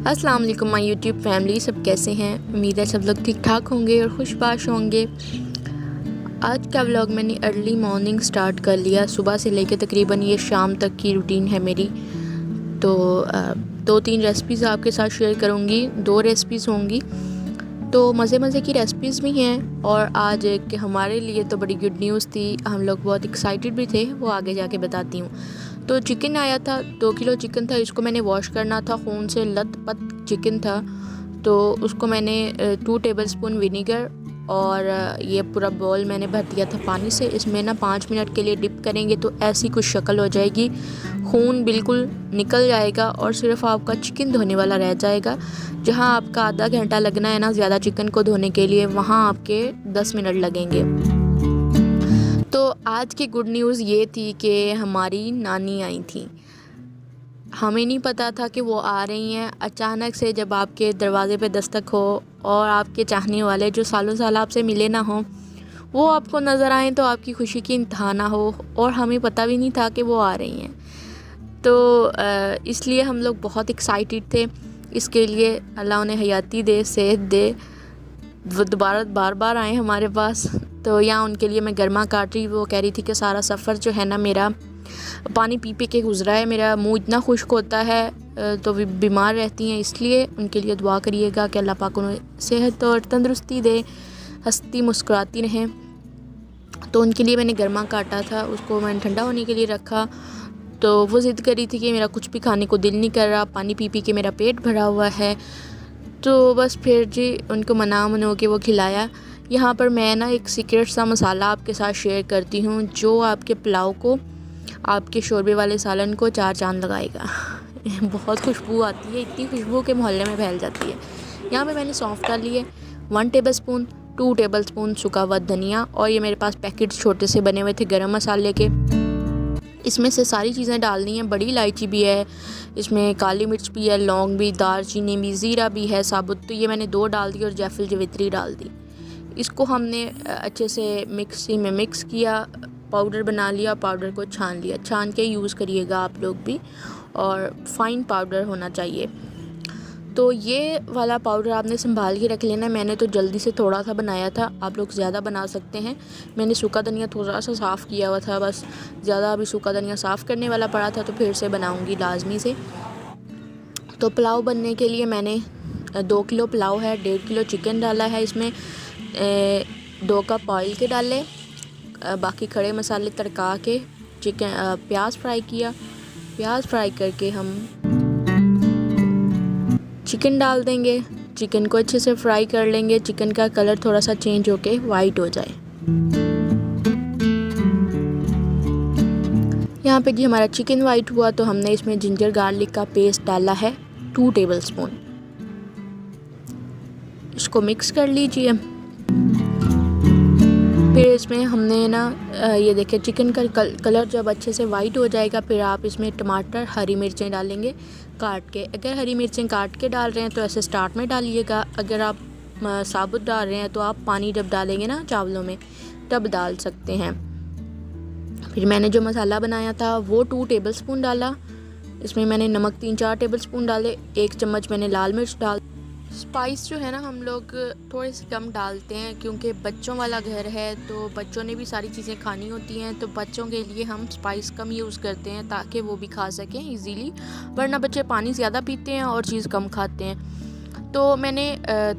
अस्सलाम वालेकुम my YouTube family, सब कैसे हैं। उम्मीद है सब लोग ठीक ठाक होंगे और खुशबाश होंगे। आज का व्लॉग मैंने अर्ली मॉर्निंग स्टार्ट कर लिया। सुबह से लेकर तकरीबन ये शाम तक की रूटीन है मेरी। तो 2-3 रेसिपीज़ आपके साथ शेयर करूँगी। 2 रेसिपीज़ होंगी, तो मज़े मज़े की रेसिपीज़ भी हैं। और आज एक हमारे लिए तो बड़ी गुड न्यूज़ थी, हम लोग बहुत एक्साइटेड भी थे, वो आगे जाके बताती हूँ। तो चिकन आया था, 2 किलो चिकन था। इसको मैंने वॉश करना था, खून से लथपथ चिकन था। तो उसको मैंने 2 टेबलस्पून विनीगर और ये पूरा बॉल मैंने भर दिया था पानी से। इसमें ना 5 मिनट के लिए डिप करेंगे तो ऐसी कुछ शक्ल हो जाएगी, खून बिल्कुल निकल जाएगा और सिर्फ आपका चिकन धोने वाला रह जाएगा। जहां आपका आधा घंटा लगना है ना ज़्यादा चिकन को धोने के लिए, वहां आपके 10 मिनट लगेंगे। तो आज की गुड न्यूज़ ये थी कि हमारी नानी आई थी। हमें नहीं पता था कि वो आ रही हैं। अचानक से जब आपके दरवाज़े पे दस्तक हो और आपके चाहने वाले जो सालों साल आपसे मिले ना हो, वो आपको नज़र आएँ तो आपकी खुशी की इंतहा ना हो। और हमें पता भी नहीं था कि वो आ रही हैं। तो इसलिए हम लोग बहुत एक्साइटेड थे इसके लिए। अल्लाह उन्हें हयाती दे, सेहत दे, वो दोबारा बार बार आए हमारे पास। तो यहाँ उनके लिए मैं गर्मा काट रही। वो कह रही थी कि सारा सफ़र जो है ना मेरा पानी पी पी के गुजरा है, मेरा मुंह इतना खुश्क होता है, तो वे बीमार रहती हैं। इसलिए उनके लिए दुआ करिएगा कि अल्लाह पाक उन्हें सेहत और तंदुरुस्ती दे, हंसती मुस्कुराती रहें। तो उनके लिए मैंने गर्मा काटा था, उसको मैंने ठंडा होने के लिए रखा। तो वो ज़िद कर रही थी कि मेरा कुछ भी खाने को दिल नहीं कर रहा, पानी पी पी के मेरा पेट भरा हुआ है। तो बस फिर जी उनको मना मनो के वो खिलाया। यहाँ पर मैं ना एक सीक्रेट सा मसाला आपके साथ शेयर करती हूँ, जो आपके पुलाव को, आपके शोरबे वाले सालन को 4 चांद लगाएगा। बहुत खुशबू आती है, इतनी खुशबू के मोहल्ले में फैल जाती है। यहाँ पे मैंने सौंफ डाल ली है, 1 टेबलस्पून, 2 टेबलस्पून सूखा हुआ धनिया, और ये मेरे पास पैकेट्स छोटे से बने हुए थे गरम मसाले के। इसमें से सारी चीज़ें डालनी है। बड़ी इलायची भी है, इसमें काली मिर्च भी है, लौंग भी, दालचीनी भी, ज़ीरा भी है साबुत। तो ये मैंने 2 डाल दी और जायफल जवित्री डाल दी। इसको हमने अच्छे से मिक्सी में मिक्स किया, पाउडर बना लिया। पाउडर को छान लिया, छान के यूज़ करिएगा आप लोग भी, और फाइन पाउडर होना चाहिए। तो ये वाला पाउडर आपने संभाल के रख लेना। मैंने तो जल्दी से थोड़ा सा बनाया था, आप लोग ज़्यादा बना सकते हैं। मैंने सूखा धनिया थोड़ा सा साफ़ किया हुआ था, बस ज़्यादा अभी सूखा धनिया साफ़ करने वाला पड़ा था, तो फिर से बनाऊंगी लाजमी से। तो पुलाव बनने के लिए मैंने 2 किलो पुलाव है, 1.5 किलो चिकन डाला है। इसमें 2 कप ऑयल के डाले, बाकी खड़े मसाले तड़का के चिकन, प्याज फ्राई किया। प्याज फ्राई करके हम चिकन डाल देंगे। चिकन को अच्छे से फ्राई कर लेंगे, चिकन का कलर थोड़ा सा चेंज होके वाइट हो जाए। यहाँ पे जी हमारा चिकन वाइट हुआ तो हमने इसमें जिंजर गार्लिक का पेस्ट डाला है 2 टेबलस्पून। इसको मिक्स कर लीजिए। फिर इसमें हमने ना ये देखिए चिकन का कलर जब अच्छे से वाइट हो जाएगा, फिर आप इसमें टमाटर, हरी मिर्चें डालेंगे काट के। अगर हरी मिर्चें काट के डाल रहे हैं तो ऐसे स्टार्ट में डालिएगा। अगर आप साबुत डाल रहे हैं तो आप पानी जब डालेंगे ना चावलों में तब डाल सकते हैं। फिर मैंने जो मसाला बनाया था वो 2 टेबलस्पून डाला। इसमें मैंने नमक 3-4 टेबलस्पून डाले, 1 चम्मच मैंने लाल मिर्च डाल। स्पाइस जो है ना हम लोग थोड़े से कम डालते हैं, क्योंकि बच्चों वाला घर है तो बच्चों ने भी सारी चीज़ें खानी होती हैं। तो बच्चों के लिए हम स्पाइस कम यूज़ करते हैं ताकि वो भी खा सकें इजीली, वरना बच्चे पानी ज़्यादा पीते हैं और चीज़ कम खाते हैं। तो मैंने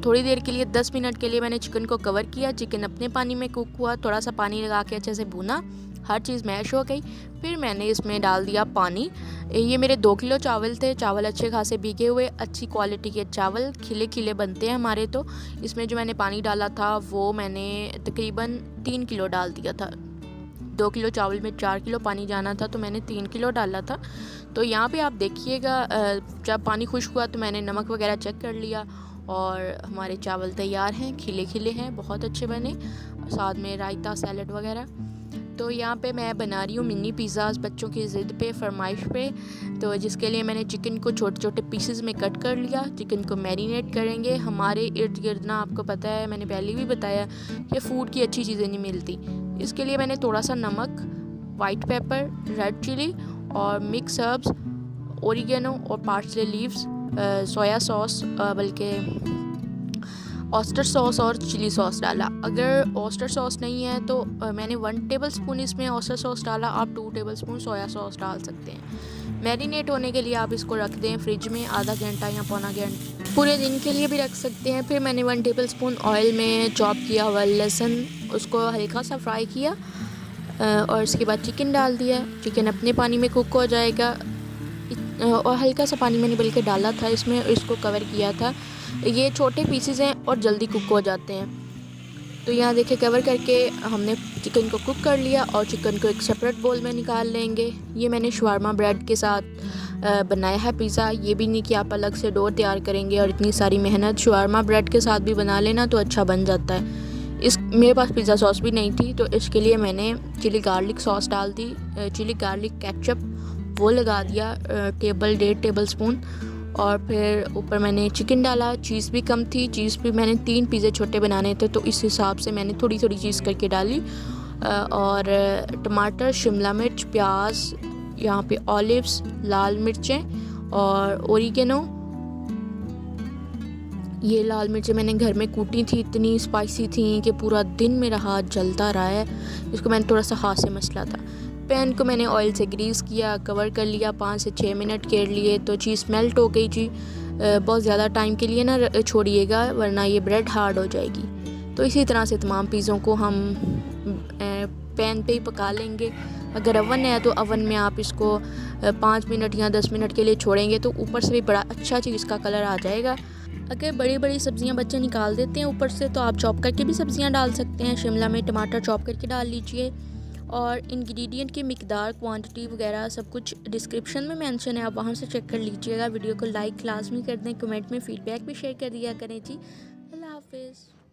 थोड़ी देर के लिए 10 मिनट के लिए मैंने चिकन को कवर किया। चिकन अपने पानी में कुक हुआ, थोड़ा सा पानी लगा के अच्छे से भूना, हर चीज़ मैश हो गई। फिर मैंने इसमें डाल दिया पानी। ये मेरे 2 किलो चावल थे, चावल अच्छे खासे भीगे हुए, अच्छी क्वालिटी के चावल, खिले खिले बनते हैं हमारे। तो इसमें जो मैंने पानी डाला था वो मैंने तकरीबन 3 किलो डाल दिया था। 2 किलो चावल में 4 किलो पानी जाना था, तो मैंने 3 किलो डाला था। तो यहाँ पे आप देखिएगा, जब पानी खुश्क हुआ तो मैंने नमक वगैरह चेक कर लिया और हमारे चावल तैयार हैं, खिले खिले हैं, बहुत अच्छे बने, साथ में रायता, सैलड वगैरह। तो यहाँ पे मैं बना रही हूँ मिनी पिज़्ज़ाज़ बच्चों की ज़िद पे, फरमाइश पे। तो जिसके लिए मैंने चिकन को छोटे छोटे पीसेस में कट कर लिया। चिकन को मैरिनेट करेंगे। हमारे इर्द गिर्द ना, आपको पता है, मैंने पहले भी बताया कि फ़ूड की अच्छी चीज़ें नहीं मिलती। इसके लिए मैंने थोड़ा सा नमक, वाइट पेपर, रेड चिली और मिक्स हर्ब्स, ओरिगेनो और पार्सले लीव्स सोया सॉस बल्कि ऑस्टर सॉस और चिली सॉस डाला। अगर ऑस्टर सॉस नहीं है तो मैंने 1 टेबलस्पून इसमें ऑस्टर सॉस डाला, आप 2 टेबलस्पून सोया सॉस डाल सकते हैं। मैरिनेट होने के लिए आप इसको रख दें फ्रिज में आधा घंटा या पौना घंटा, पूरे दिन के लिए भी रख सकते हैं। फिर मैंने 1 टेबलस्पून ऑयल में चॉप किया हुआ लहसुन, उसको हल्का सा फ्राई किया और इसके बाद चिकन डाल दिया। चिकन अपने पानी में कुक हो जाएगा और हल्का सा पानी मैंने बल्कि डाला था इसमें, इसको कवर किया था। ये छोटे पीसेस हैं और जल्दी कुक हो जाते हैं। तो यहाँ देखिए कवर करके हमने चिकन को कुक कर लिया और चिकन को एक सेपरेट बोल में निकाल लेंगे। ये मैंने शवारमा ब्रेड के साथ बनाया है पिज़्ज़ा। ये भी नहीं कि आप अलग से डो तैयार करेंगे और इतनी सारी मेहनत, शवारमा ब्रेड के साथ भी बना लेना तो अच्छा बन जाता है। मेरे पास पिज़्ज़ा सॉस भी नहीं थी तो इसके लिए मैंने चिली गार्लिक सॉस डाल दी, चिली गार्लिक केचप वो लगा दिया 1.5 टेबलस्पून। और फिर ऊपर मैंने चिकन डाला। चीज़ भी कम थी, चीज़ भी मैंने 3 पिज़्ज़े छोटे बनाने थे तो इस हिसाब से मैंने थोड़ी थोड़ी चीज़ करके डाली। और टमाटर, शिमला मिर्च, प्याज, यहाँ पे ऑलिव्स, लाल मिर्चें और ओरिगेनो। ये लाल मिर्चें मैंने घर में कूटी थी, इतनी स्पाइसी थी कि पूरा दिन मेरा हाथ जलता रहा है। इसको मैंने थोड़ा सा हाथ से मसला था। पैन को मैंने ऑयल से ग्रीस किया, कवर कर लिया, 5 से 6 मिनट कर लिए तो चीज़ मेल्ट हो गई थी। बहुत ज़्यादा टाइम के लिए ना छोड़िएगा वरना ये ब्रेड हार्ड हो जाएगी। तो इसी तरह से तमाम पिज़्ज़ों को हम पैन पे ही पका लेंगे। अगर अवन है तो अवन में आप इसको 5 मिनट या 10 मिनट के लिए छोड़ेंगे तो ऊपर से भी बड़ा अच्छा चीज़ का कलर आ जाएगा। अगर बड़ी बड़ी सब्जियां बच्चे निकाल देते हैं ऊपर से तो आप चॉप करके भी सब्जियां डाल सकते हैं। शिमला में टमाटर चॉप करके डाल लीजिए और इंग्रेडिएंट की मिकदार, क्वांटिटी वगैरह सब कुछ डिस्क्रिप्शन में मेंशन है, आप वहां से चेक कर लीजिएगा। वीडियो को लाइक लाजमी कर दें, कमेंट में फ़ीडबैक भी शेयर कर दिया करें जी। अल्लाह हाफिज़।